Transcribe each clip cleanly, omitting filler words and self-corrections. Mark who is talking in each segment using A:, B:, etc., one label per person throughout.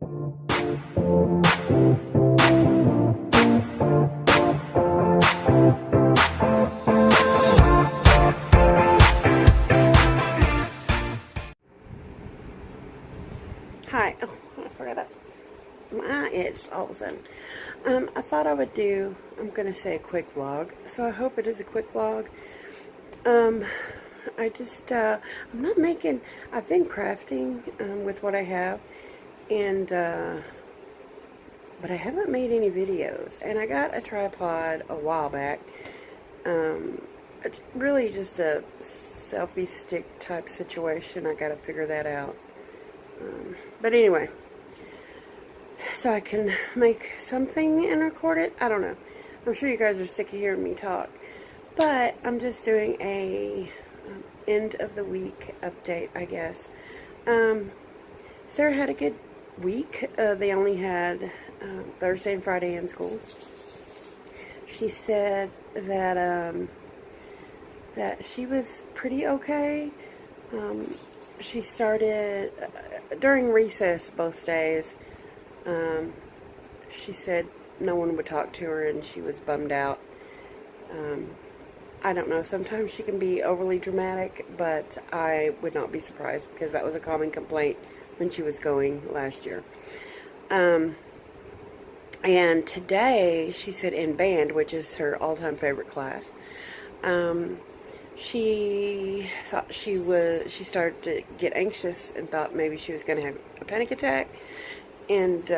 A: Hi. Oh, I forgot that. My itch all of a sudden. I thought I would do, I'm going to say a quick vlog. So I hope it is a quick vlog. I just, I'm not making, I've been crafting with what I have. And, but I haven't made any videos. And I got a tripod a while back. It's really just a selfie stick type situation. I got to figure that out. But anyway, so I can make something and record it. I don't know. I'm sure you guys are sick of hearing me talk. But I'm just doing a end of the week update, I guess. Sarah had a good week. They only had Thursday and Friday in school. She said that that she was pretty okay. She started during recess both days. She said no one would talk to her and she was bummed out. I don't know, sometimes she can be overly dramatic, but I would not be surprised because that was a common complaint when she was going last year. And today, she said in band, which is her all-time favorite class, she thought she started to get anxious and thought maybe she was going to have a panic attack. And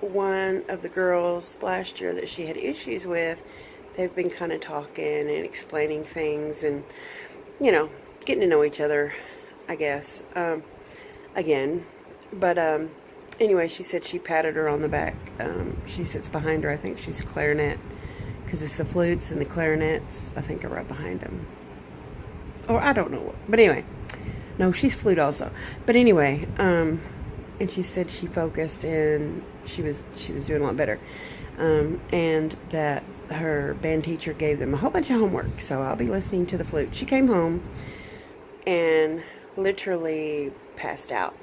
A: one of the girls last year that she had issues with, they've been kind of talking and explaining things and, you know, getting to know each other, I guess, again. But anyway, she said she patted her on the back. She sits behind her. I think she's clarinet, because it's the flutes and the clarinets, I think, are right behind them. Or I don't know. But anyway, no, she's flute also. But anyway, and she said she focused and she was doing a lot better. And that her band teacher gave them a whole bunch of homework. So I'll be listening to the flute. She came home and literally passed out.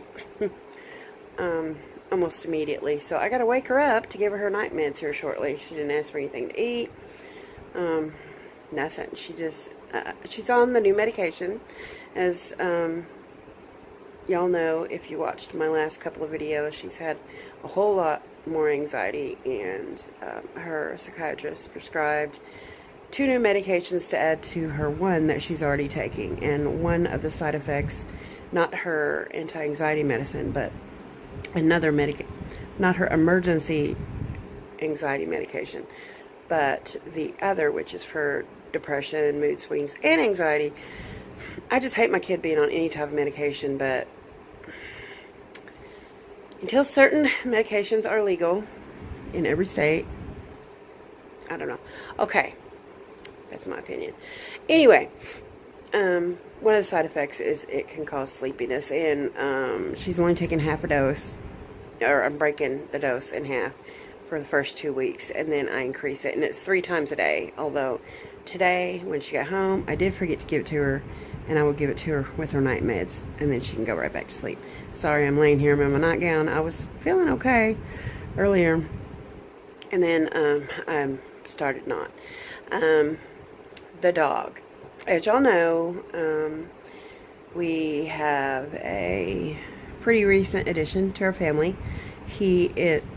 A: Almost immediately. So I got to wake her up to give her night meds here shortly. She didn't ask for anything to eat. Nothing. She just, she's on the new medication. As y'all know, if you watched my last couple of videos, she's had a whole lot more anxiety, and her psychiatrist prescribed 2 new medications to add to her one that she's already taking. And one of the side effects, not her anti-anxiety medicine, but another not her emergency anxiety medication, but the other, which is for depression, mood swings, and anxiety. I just hate my kid being on any type of medication, but until certain medications are legal in every state, I don't know. Okay, that's my opinion. Anyway, one of the side effects is it can cause sleepiness, and she's only taking half a dose, or I'm breaking the dose in half for the first 2 weeks, and then I increase it, and it's 3 times a day. Although today, when she got home, I did forget to give it to her, and I will give it to her with her night meds, and then she can go right back to sleep. Sorry, I'm laying here in my nightgown. I was feeling okay earlier, and then I started not. The dog. As y'all know, we have a pretty recent addition to our family.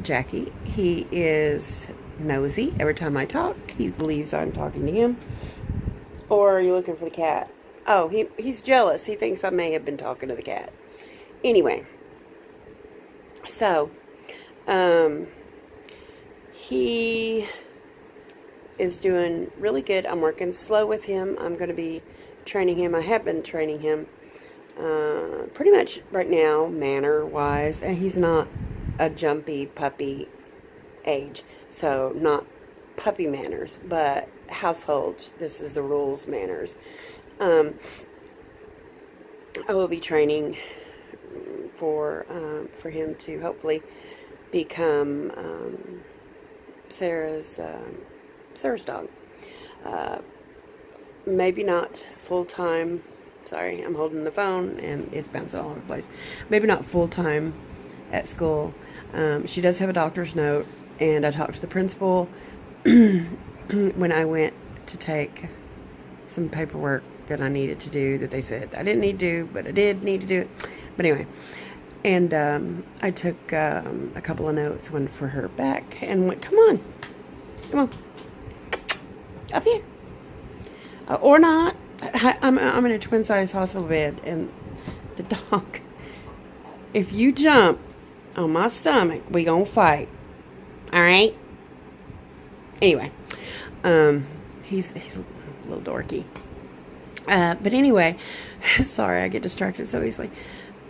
A: Jackie. He is nosy. Every time I talk, he believes I'm talking to him. Or are you looking for the cat? Oh, he's jealous. He thinks I may have been talking to the cat. Anyway, so, he is doing really good. I'm working slow with him. I'm going to be training him. I have been training him pretty much right now, manner-wise. And he's not a jumpy puppy age. So, not puppy manners, but household. This is the rules manners. I will be training for him to hopefully become Sarah's dog. Maybe not full-time Sorry, I'm holding the phone and it's bouncing all over the place. Maybe not full-time at school. She does have a doctor's note, and I talked to the principal when I went to take some paperwork that I needed to do that they said I didn't need to do, but I did need to do it. But anyway, and I took a couple of notes, one for her back, and went, come on, up here. Or not. I'm in a twin-size hospital bed, and the dog, if you jump on my stomach, we gonna fight. Alright? Anyway, he's a little dorky. But anyway, sorry, I get distracted so easily.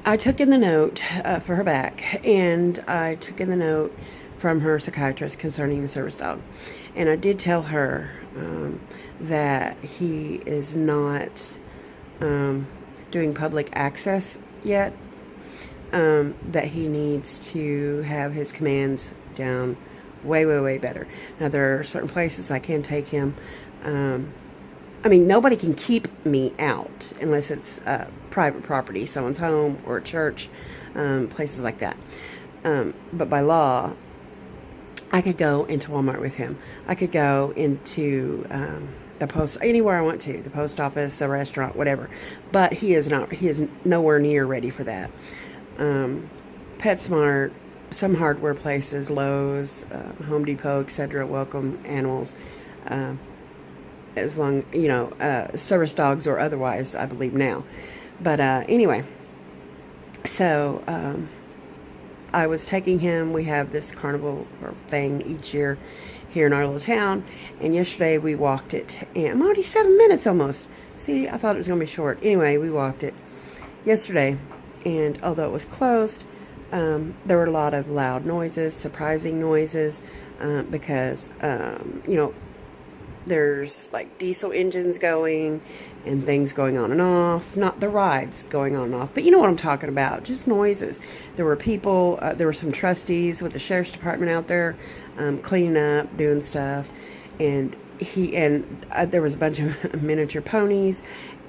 A: I took in the note for her back, and I took in the note from her psychiatrist concerning the service dog. And I did tell her that he is not doing public access yet, that he needs to have his commands down way better. Now, there are certain places I can take him. I mean, nobody can keep me out unless it's private property, someone's home or a church, places like that. But by law, I could go into Walmart with him. I could go into the post, anywhere I want to, the post office, the restaurant, whatever. But he is nowhere near ready for that. PetSmart, some hardware places, Lowe's, Home Depot, etc., welcome animals. As long, service dogs or otherwise, I believe now. But anyway, so I was taking him. We have this carnival thing each year here in our little town, and yesterday we walked it, and I'm already 7 minutes almost. See, I thought it was going to be short. Anyway, we walked it yesterday, and although it was closed, there were a lot of loud noises, surprising noises, because, there's like diesel engines going and things going on and off. Not the rides going on and off, but you know what I'm talking about. Just noises. There were people, there were some trustees with the sheriff's department out there cleaning up, doing stuff. And there was a bunch of miniature ponies,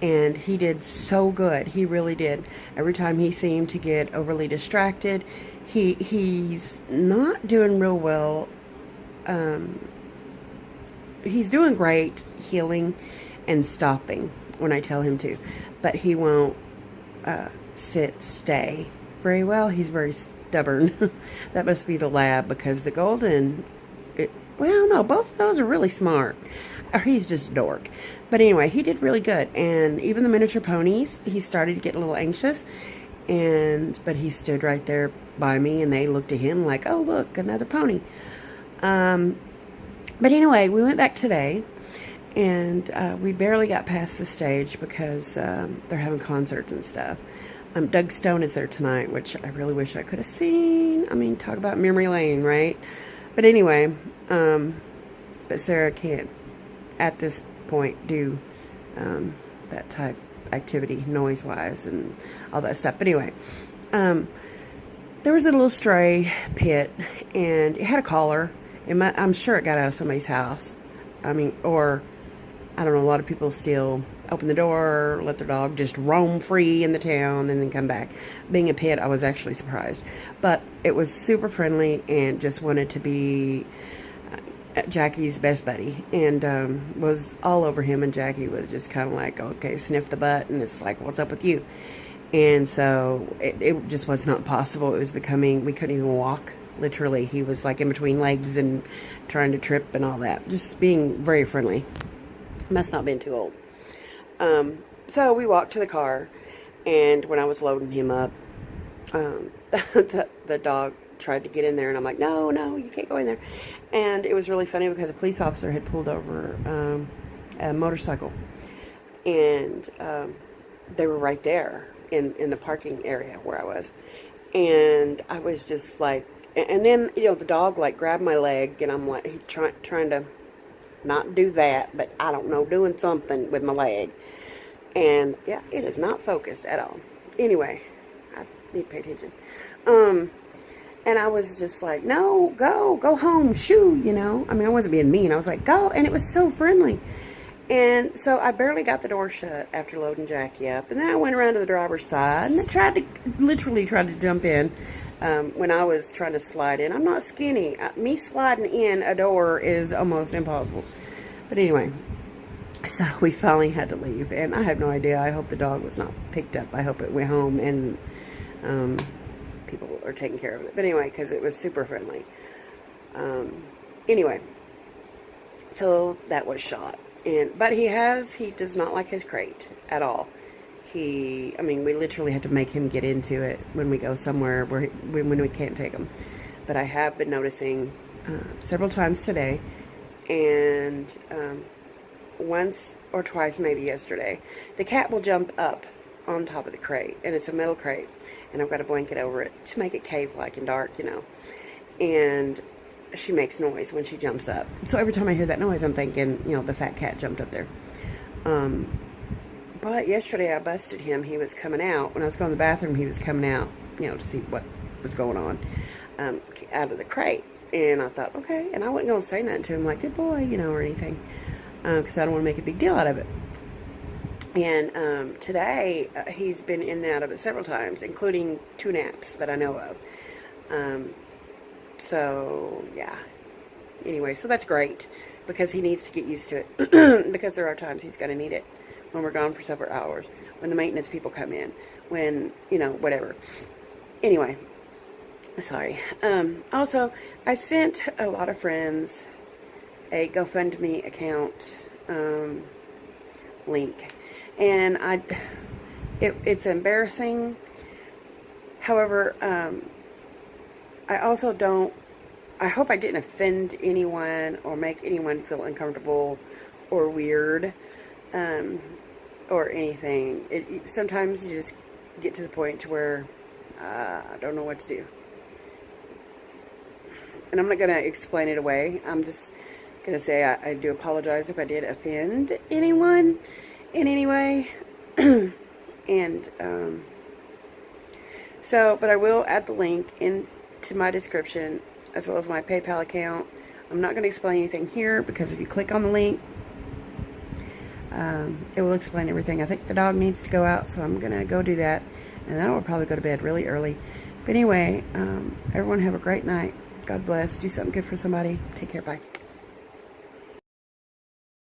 A: and he did so good. He really did. Every time he seemed to get overly distracted, he's not doing real well. He's doing great healing and stopping when I tell him to, but he won't stay very well. He's very stubborn. That must be the lab, because the golden, well, no, both of those are really smart. Or he's just a dork. But anyway, he did really good. And even the miniature ponies, he started to get a little anxious, but he stood right there by me, and they looked at him like, oh, look, another pony. But anyway, we went back today, and we barely got past the stage because they're having concerts and stuff. Doug Stone is there tonight, which I really wish I could have seen. I mean, talk about memory lane, right? But anyway, but Sarah can't, at this point, do that type activity, noise-wise, and all that stuff. But anyway, there was a little stray pit, and it had a collar. I'm sure it got out of somebody's house. I mean, or, I don't know, a lot of people still open the door, let their dog just roam free in the town, and then come back. Being a pit, I was actually surprised. But it was super friendly, and just wanted to be Jackie's best buddy, and was all over him, and Jackie was just kind of like, okay, sniff the butt, and it's like, what's up with you? And so, it just was not possible. It was becoming, we couldn't even walk. Literally, he was like in between legs and trying to trip and all that. Just being very friendly. Must not have been too old. So we walked to the car, and when I was loading him up, the dog tried to get in there, and I'm like, no, you can't go in there. And it was really funny because a police officer had pulled over a motorcycle, and they were right there in the parking area where I was. And I was just like, and then, the dog, like, grabbed my leg, and I'm, like, he's trying to not do that, but I don't know, doing something with my leg. And, yeah, it is not focused at all. Anyway, I need to pay attention. And I was just like, no, go home, shoo, I mean, I wasn't being mean. I was like, go, and it was so friendly. And so I barely got the door shut after loading Jackie up. And then I went around to the driver's side and literally tried to jump in when I was trying to slide in. I'm not skinny. Me sliding in a door is almost impossible. But anyway, so we finally had to leave. And I have no idea. I hope the dog was not picked up. I hope it went home and people are taking care of it. But anyway, because it was super friendly. Anyway, so that was shot. But he does not like his crate at all. I mean, we literally had to make him get into it when we go somewhere when we can't take him. But I have been noticing several times today, and once or twice maybe yesterday, the cat will jump up on top of the crate, and it's a metal crate, and I've got a blanket over it to make it cave-like and dark, you know. And she makes noise when she jumps up. So every time I hear that noise, I'm thinking, you know, the fat cat jumped up there. But yesterday I busted him. He was coming out. When I was going to the bathroom, he was coming out, you know, to see what was going on out of the crate. And I thought, okay. And I wasn't going to say nothing to him, like, good boy, you know, or anything. Because I don't want to make a big deal out of it. And today, he's been in and out of it several times, including 2 naps that I know of. So, yeah. Anyway, so that's great, because he needs to get used to it, because there are times he's going to need it, when we're gone for several hours, when the maintenance people come in, when, you know, whatever. Anyway, sorry. Also, I sent a lot of friends a GoFundMe account link, and it's embarrassing. However, I hope I didn't offend anyone or make anyone feel uncomfortable or weird or anything. Sometimes you just get to the point to where I don't know what to do. And I'm not going to explain it away. I'm just going to say I do apologize if I did offend anyone in any way. And but I will add the link into my description, as well as my PayPal account. I'm not going to explain anything here, because if you click on the link, it will explain everything. I think the dog needs to go out, so I'm going to go do that, and then I'll probably go to bed really early. But anyway, everyone have a great night. God bless. Do something good for somebody. Take care. Bye.